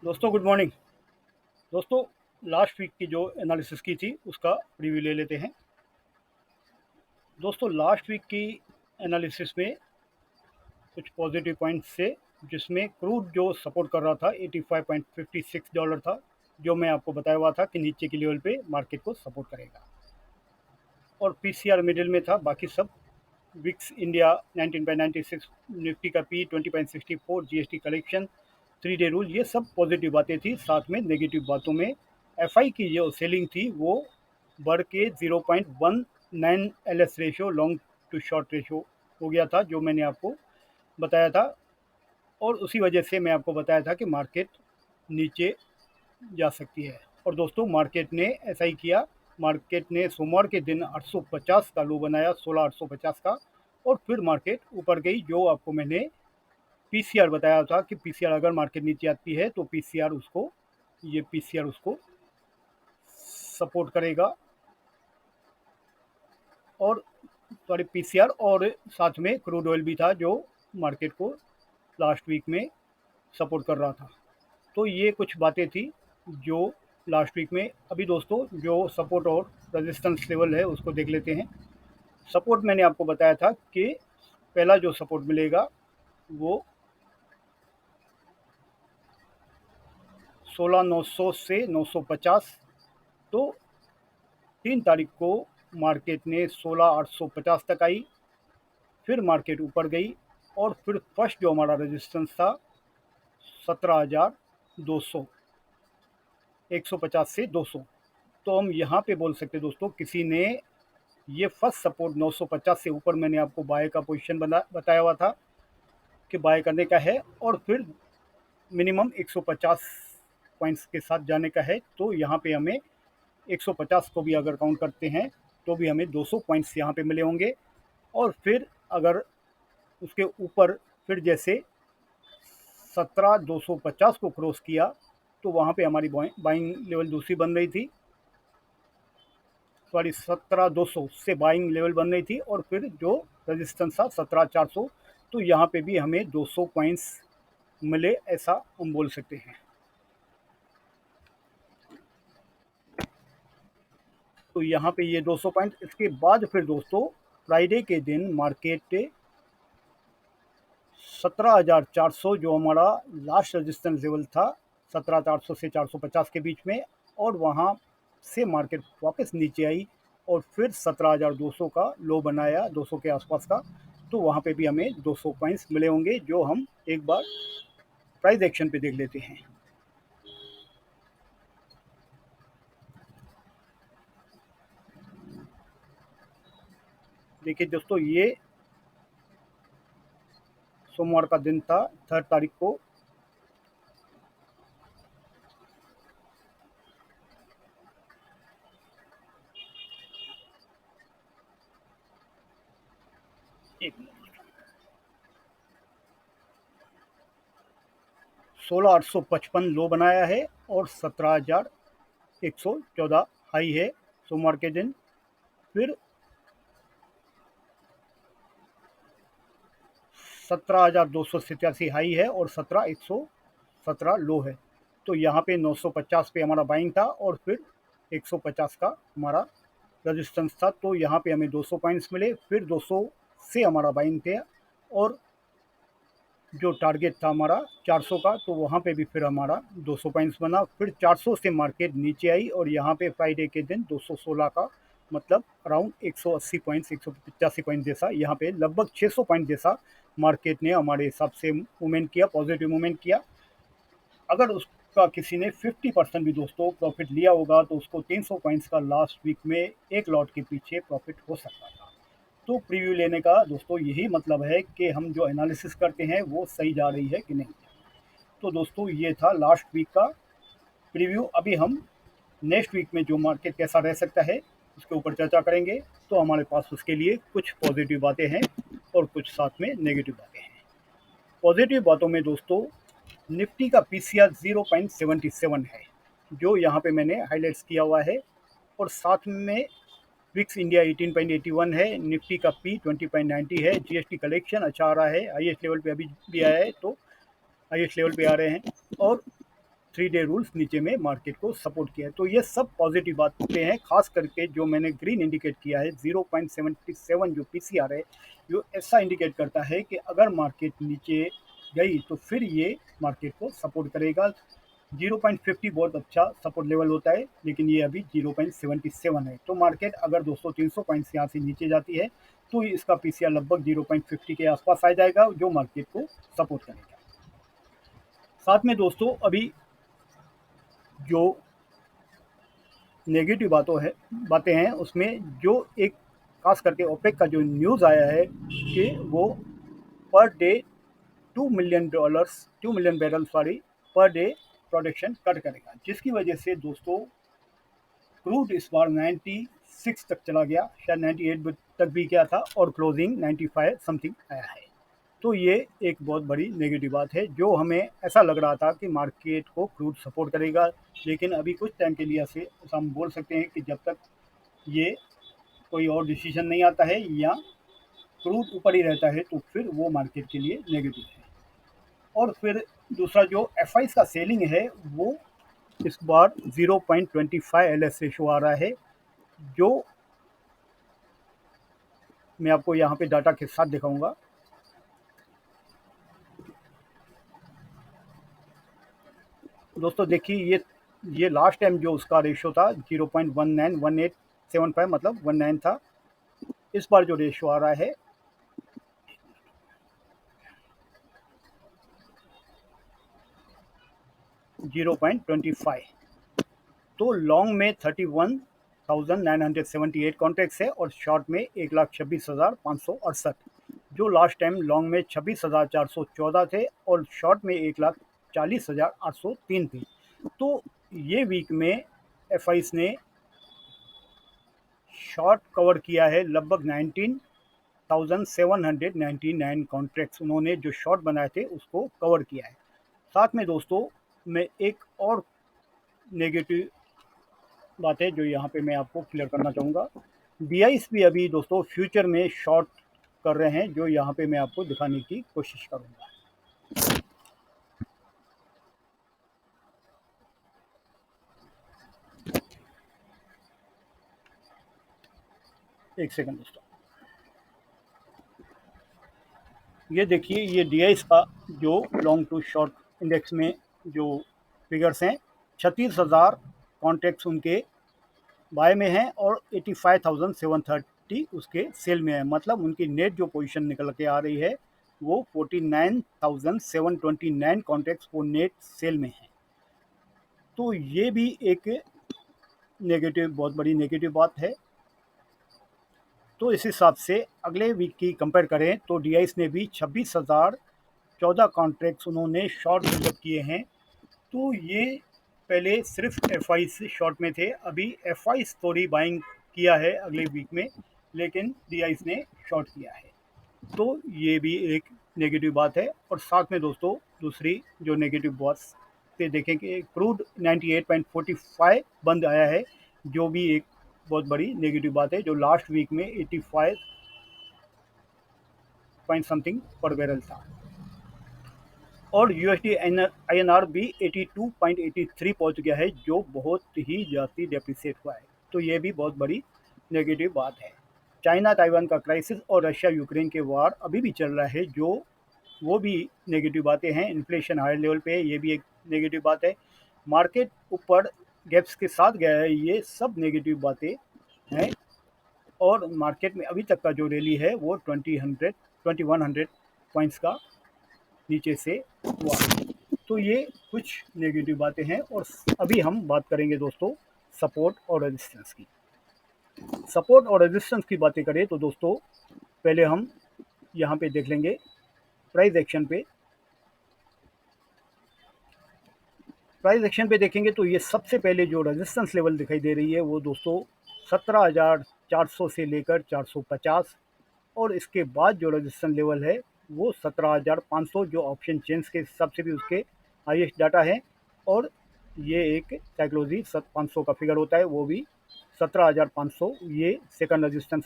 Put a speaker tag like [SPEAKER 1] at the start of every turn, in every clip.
[SPEAKER 1] दोस्तों good morning. दोस्तों last week की जो एनालिसिस की थी उसका रिव्यू ले लेते हैं। दोस्तों लास्ट वीक की एनालिसिस में कुछ पॉजिटिव पॉइंट्स थे, जिसमें क्रूड जो सपोर्ट कर रहा था $85.56 था, जो मैं आपको बताया हुआ था कि नीचे की लेवल पे मार्केट को सपोर्ट करेगा। और पीसीआर मिडिल में था, बाकी सब विक्स इंडिया 19.96, निफ्टी का P 20.64, GST collection, 3 day rule, ये सब पॉजिटिव बातें थी। साथ में नेगेटिव बातों में एफआई की जो सेलिंग थी वो बढ़ के 0.19 LS ratio, long to short ratio हो गया था, जो मैंने आपको बताया था। और उसी वजह से मैं आपको बताया था कि मार्केट नीचे जा सकती है। और दोस्तों मार्केट ने ऐसा ही किया। मार्केट ने सोमवार के दिन 850 का लो बनाया, 16,850 का, और फिर मार्केट ऊपर गई। जो आपको मैंने पीसीआर बताया था कि पीसीआर अगर मार्केट नीचे आती है तो पीसीआर उसको सपोर्ट करेगा। और सॉरी, पीसीआर और साथ में क्रूड ऑयल भी था जो मार्केट को लास्ट वीक में सपोर्ट कर रहा था। तो ये कुछ बातें थी जो लास्ट वीक में। अभी दोस्तों जो सपोर्ट और रेजिस्टेंस लेवल है उसको देख लेते हैं। सपोर्ट मैंने आपको बताया था कि पहला जो सपोर्ट मिलेगा वो 16,900 से 950। तो 3 तारीख को मार्केट ने 16,850 तक आई, फिर मार्केट ऊपर गई, और फिर फर्स्ट जो हमारा रेजिस्टेंस था 17,200, 150 से 200। तो हम यहाँ पे बोल सकते दोस्तों, किसी ने ये फर्स्ट सपोर्ट 950 से ऊपर, मैंने आपको बाय का पोजीशन बताया हुआ था कि बाय करने का है, और फिर मिनिमम 150 पॉइंट्स के साथ जाने का है। तो यहाँ पे हमें 150 को भी अगर काउंट करते हैं तो भी हमें 200 पॉइंट्स यहाँ पे मिले होंगे। और फिर अगर उसके ऊपर फिर जैसे 17,250 को क्रॉस किया तो वहाँ पे हमारी बाइंग लेवल दूसरी बन रही थी। सॉरी, 17,200 से बाइंग लेवल बन रही थी, और फिर जो रेजिस्टेंस था 17,400। तो यहाँ पे भी हमें 200 पॉइंट्स मिले, ऐसा हम बोल सकते हैं। तो यहाँ पे ये 200 पॉइंट। इसके बाद फिर दोस्तों फ्राइडे के दिन मार्केट 17,400, जो हमारा लास्ट रेजिस्टेंस लेवल था 17,400 से 450 के बीच में, और वहाँ से मार्केट वापस नीचे आई और फिर 17,200 का लो बनाया, 200 के आसपास का। तो वहाँ पे भी हमें 200 पॉइंट्स मिले होंगे, जो हम एक बार प्राइस एक्शन पे देख लेते हैं। देखिए दोस्तों, ये सोमवार का दिन था, 3 तारीख को। एक 16,855 लो बनाया है और 17,114 हाई है सोमवार के दिन। फिर 17,287 हाई है और 17,117 लो है। तो यहाँ पे 950 पे हमारा बाइंग था, और फिर 150 का हमारा रजिस्टेंस था। तो यहाँ पे हमें 200 पॉइंट्स मिले। फिर 200 से हमारा बाइंग थे, और जो टारगेट था हमारा 400 का, तो वहाँ पे भी फिर हमारा 200 पॉइंट्स बना। फिर 400 से मार्केट नीचे आई, और यहाँ पे फ्राइडे के दिन 216 का, मतलब अराउंड 180 पॉइंट्स, 185 पॉइंट जैसा, यहाँ पे लगभग 600 पॉइंट जैसा मार्केट ने हमारे हिसाब से मूवमेंट किया, पॉजिटिव मूवमेंट किया। अगर उसका किसी ने 50% भी दोस्तों प्रॉफिट लिया होगा तो उसको 300 पॉइंट्स का लास्ट वीक में एक लॉट के पीछे प्रॉफिट हो सकता था। तो प्रीव्यू लेने का दोस्तों यही मतलब है कि हम जो एनालिसिस करते हैं वो सही जा रही है कि नहीं। तो दोस्तों ये था लास्ट वीक का प्रीव्यू। अभी हम नेक्स्ट वीक में जो मार्केट कैसा रह सकता है उसके ऊपर चर्चा करेंगे। तो हमारे पास उसके लिए कुछ पॉजिटिव बातें हैं और कुछ साथ में नेगेटिव बातें हैं। पॉजिटिव बातों में दोस्तों निफ्टी का पीसीआर 0.77 है, जो यहाँ पे मैंने हाईलाइट्स किया हुआ है। और साथ में विक्स इंडिया 18.81 है, निफ्टी का पी 20.90 है, जीएसटी कलेक्शन अच्छा आ रहा है, हाईएस्ट लेवल पे अभी भी आया है तो हाईएस्ट लेवल पे आ रहे हैं, और 3 डे रूल्स नीचे में मार्केट को सपोर्ट किया है। तो ये सब पॉजिटिव बातें हैं, खास करके जो मैंने ग्रीन इंडिकेट किया है 0.77 जो पीसीआर है, जो ऐसा इंडिकेट करता है कि अगर मार्केट नीचे गई तो फिर ये मार्केट को सपोर्ट करेगा। 0.50 बहुत अच्छा सपोर्ट लेवल होता है, लेकिन ये अभी 0.77 है। तो मार्केट अगर 200-300 पॉइंट्स यहाँ से नीचे जाती है तो इसका पीसीआर लगभग 0.50 के आसपास आ जाएगा, जो मार्केट को सपोर्ट करेगा। साथ में दोस्तों अभी जो नेगेटिव बातें हैं उसमें जो एक खास करके ओपेक का जो न्यूज़ आया है कि वो per day 2 million barrel per day production cut करेगा, जिसकी वजह से दोस्तों क्रूड इस बार 96 तक चला गया, शायद 98 तक भी गया था, और क्लोजिंग 95 समथिंग आया है। तो ये एक बहुत बड़ी नेगेटिव बात है, जो हमें ऐसा लग रहा था कि मार्केट को क्रूड सपोर्ट करेगा, लेकिन अभी कुछ टाइम के लिए ऐसे हम बोल सकते हैं कि जब तक ये कोई और डिसीजन नहीं आता है या क्रूड ऊपर ही रहता है तो फिर वो मार्केट के लिए नेगेटिव है। और फिर दूसरा जो एफ का सेलिंग है वो इस बार 0.25 एलएस रेशो आ रहा है, जो मैं आपको यहाँ पे डाटा के साथ दिखाऊंगा। दोस्तों देखिए ये लास्ट टाइम जो उसका रेशो था 0.191875 मतलब 19 था। इस बार जो रेशो आ रहा है 0.25। तो लॉन्ग में 31,978 कॉन्ट्रैक्ट्स है और शॉर्ट में 1,26,568, जो लास्ट टाइम लॉन्ग में 26,414 थे और शॉर्ट में 1,40,803 थे। तो ये वीक में एफ ने शॉर्ट कवर किया है लगभग 19,799 कॉन्ट्रैक्ट्स, उन्होंने जो शॉर्ट बनाए थे उसको कवर किया है। साथ में दोस्तों मैं एक और नेगेटिव बात है जो यहाँ पे मैं आपको क्लियर करना चाहूँगा। डीआईस भी अभी दोस्तों फ्यूचर में शॉर्ट कर रहे हैं, जो यहाँ पे मैं आपको दिखाने की कोशिश करूँगा। एक सेकंड दोस्तों, ये देखिए ये डीआईस का जो लॉन्ग टू शॉर्ट इंडेक्स में जो फिगर्स हैं, 36,000 कॉन्ट्रैक्ट्स उनके बाय में हैं और 85,730 उसके सेल में है, मतलब उनकी नेट जो पोजीशन निकल के आ रही है वो 49,729 कॉन्ट्रैक्ट्स वो नेट सेल में है। तो ये भी एक नेगेटिव, बहुत बड़ी नेगेटिव बात है। तो इस हिसाब से अगले वीक की कंपेयर करें तो डीआईस ने भी 26,014 कॉन्ट्रैक्ट्स उन्होंने शॉर्ट बिल्डअप किए हैं। तो ये पहले सिर्फ एफ से शॉर्ट में थे, अभी एफ थोड़ी बाइंग किया है अगले वीक में, लेकिन डीआईस ने शॉर्ट किया है। तो ये भी एक नेगेटिव बात है। और साथ में दोस्तों दूसरी जो नेगेटिव बात पे देखें कि क्रूड 98.45 बंद आया है, जो भी एक बहुत बड़ी नेगेटिव बात है, जो लास्ट वीक में 85 पॉइंट समथिंग पर बैरल था। और यूएसडी आईएनआर भी 82.83 पहुंच गया है, जो बहुत ही ज़्यादा डेप्रिसिएट हुआ है। तो ये भी बहुत बड़ी नेगेटिव बात है। चाइना ताइवान का क्राइसिस और रशिया यूक्रेन के वार अभी भी चल रहा है, जो वो भी नेगेटिव बातें हैं। इन्फ्लेशन हाई लेवल पे है, ये भी एक नेगेटिव बात है। मार्केट ऊपर गैप्स के साथ गया है, ये सब नेगेटिव बातें हैं। और मार्केट में अभी तक का जो रैली है वो 2100 पॉइंट्स का नीचे से हुआ। तो ये कुछ नेगेटिव बातें हैं। और अभी हम बात करेंगे दोस्तों सपोर्ट और रेजिस्टेंस की। सपोर्ट और रेजिस्टेंस की बातें करें तो दोस्तों पहले हम यहाँ पे देख लेंगे प्राइस एक्शन पे। प्राइस एक्शन पे देखेंगे तो ये सबसे पहले जो रेजिस्टेंस लेवल दिखाई दे रही है वो दोस्तों 17,400 से लेकर 450, और इसके बाद जो रेजिस्टेंस लेवल है वो 17,500 जो ऑप्शन चेन्स के हिसाब से भी उसके हाईएस्ट डाटा है। और ये एक साइकोलॉजी 500 का फिगर होता है, वो भी 17,500 ये सेकंड रेजिस्टेंस,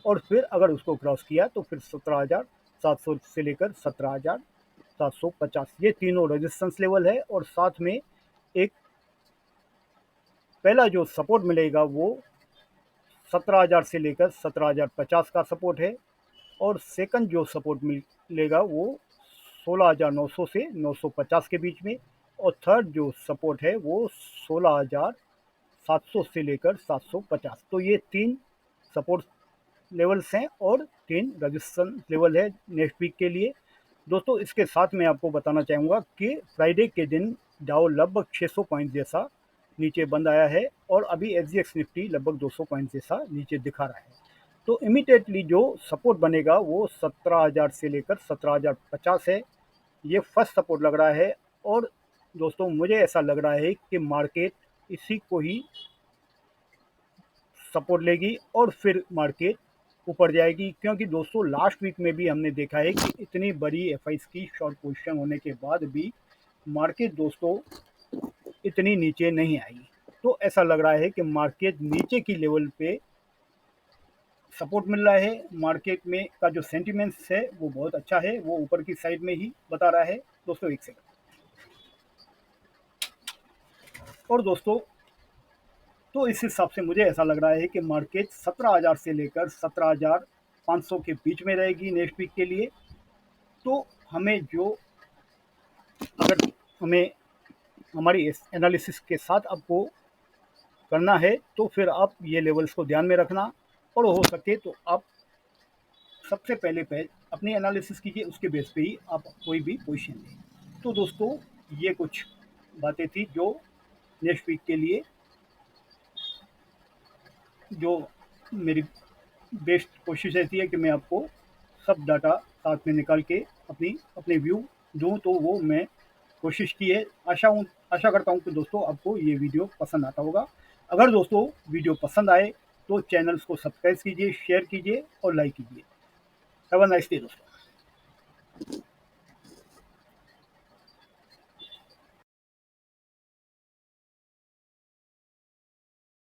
[SPEAKER 1] और फिर अगर उसको क्रॉस किया तो फिर 17,700 से लेकर 17,750 ये तीनों रेजिस्टेंस लेवल है। और साथ में एक पहला जो सपोर्ट मिलेगा वो 17,000 से लेकर 17,050 का सपोर्ट है, और सेकंड जो सपोर्ट मिलेगा वो 16,900 से 950 के बीच में, और थर्ड जो सपोर्ट है वो 16,700 से लेकर 750। तो ये तीन सपोर्ट लेवल्स हैं और तीन रजिस्टेंस लेवल है नेक्स्ट वीक के लिए। दोस्तों इसके साथ मैं आपको बताना चाहूँगा कि फ्राइडे के दिन डाउ लगभग 600 पॉइंट जैसा नीचे बंद आया है, और अभी एसजीएक्स निफ्टी लगभग 200 पॉइंट जैसा नीचे दिखा रहा है। तो इमीडिएटली जो सपोर्ट बनेगा वो 17,000 से लेकर 17,050 है, ये फर्स्ट सपोर्ट लग रहा है। और दोस्तों मुझे ऐसा लग रहा है कि मार्केट इसी को ही सपोर्ट लेगी और फिर मार्केट ऊपर जाएगी, क्योंकि दोस्तों लास्ट वीक में भी हमने देखा है कि इतनी बड़ी एफआईस की शॉर्ट पोजीशन होने के बाद भी मार्केट दोस्तों इतनी नीचे नहीं आई। तो ऐसा लग रहा है कि मार्केट नीचे की लेवल पे सपोर्ट मिल रहा है। मार्केट में का जो सेंटिमेंट्स है वो बहुत अच्छा है, वो ऊपर की साइड में ही बता रहा है। दोस्तों एक सेकंड। और दोस्तों तो इस हिसाब से मुझे ऐसा लग रहा है कि मार्केट 17,000 से लेकर 17,500 के बीच में रहेगी नेक्स्ट वीक के लिए। तो हमें जो अगर हमें हमारी एनालिसिस के साथ आपको करना है तो फिर आप ये लेवल्स को ध्यान में रखना, और हो सके तो आप सबसे पहले अपनी एनालिसिस कीजिए, उसके बेस पे ही आप कोई भी पोजीशन लें। तो दोस्तों ये कुछ बातें थी जो नेक्स्ट वीक के लिए जो मेरी बेस्ट कोशिश रहती है कि मैं आपको सब डाटा साथ में निकाल के अपने व्यू दूँ, तो वो मैं कोशिश की है। आशा करता हूँ कि दोस्तों आपको ये वीडियो पसंद आता होगा। अगर दोस्तों वीडियो पसंद आए तो चैनल्स को सब्सक्राइब कीजिए, शेयर कीजिए और लाइक कीजिए। हैव अ नाइस डे दोस्तों।